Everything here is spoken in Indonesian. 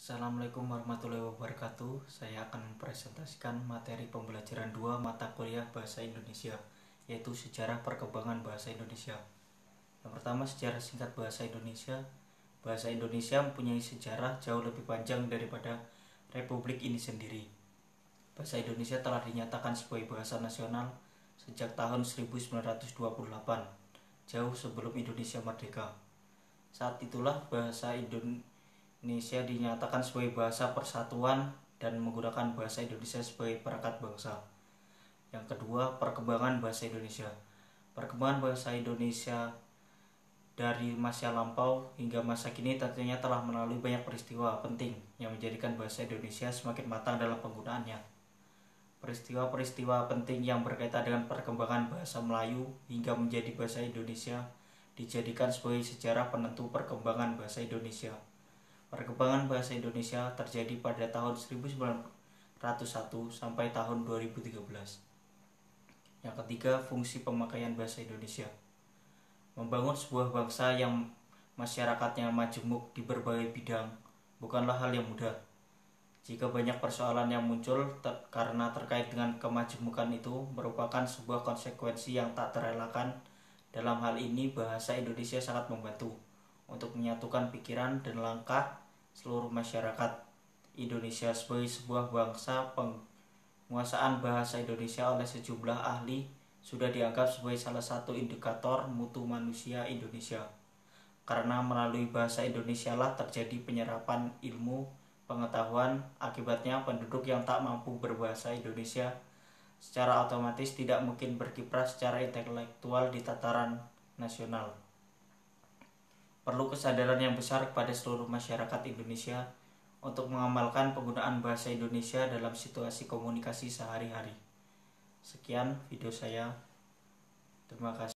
Assalamualaikum warahmatullahi wabarakatuh. Saya akan mempresentasikan materi pembelajaran 2 mata kuliah Bahasa Indonesia, yaitu Sejarah Perkembangan Bahasa Indonesia. Yang pertama, sejarah singkat Bahasa Indonesia. Bahasa Indonesia mempunyai sejarah jauh lebih panjang daripada Republik ini sendiri. Bahasa Indonesia telah dinyatakan sebagai bahasa nasional sejak tahun 1928, jauh sebelum Indonesia merdeka. Saat itulah bahasa Indonesia dinyatakan sebagai bahasa persatuan dan menggunakan bahasa Indonesia sebagai perangkat bangsa. Yang kedua, perkembangan bahasa Indonesia. Perkembangan bahasa Indonesia dari masa lampau hingga masa kini tentunya telah melalui banyak peristiwa penting yang menjadikan bahasa Indonesia semakin matang dalam penggunaannya. Peristiwa-peristiwa penting yang berkaitan dengan perkembangan bahasa Melayu hingga menjadi bahasa Indonesia dijadikan sebagai sejarah penentu perkembangan bahasa Indonesia. Perkembangan bahasa Indonesia terjadi pada tahun 1901 sampai tahun 2013. Yang ketiga, fungsi pemakaian bahasa Indonesia. Membangun sebuah bangsa yang masyarakatnya majemuk di berbagai bidang bukanlah hal yang mudah. Jika banyak persoalan yang muncul karena terkait dengan kemajemukan itu merupakan sebuah konsekuensi yang tak terelakkan. Dalam hal ini, bahasa Indonesia sangat membantu untuk menyatukan pikiran dan langkah seluruh masyarakat Indonesia sebagai sebuah bangsa. Penguasaan bahasa Indonesia oleh sejumlah ahli sudah dianggap sebagai salah satu indikator mutu manusia Indonesia, karena melalui bahasa Indonesia lah terjadi penyerapan ilmu pengetahuan. Akibatnya, penduduk yang tak mampu berbahasa Indonesia secara otomatis tidak mungkin berkiprah secara intelektual di tataran nasional. Perlu kesadaran yang besar kepada seluruh masyarakat Indonesia untuk mengamalkan penggunaan bahasa Indonesia dalam situasi komunikasi sehari-hari. Sekian video saya. Terima kasih.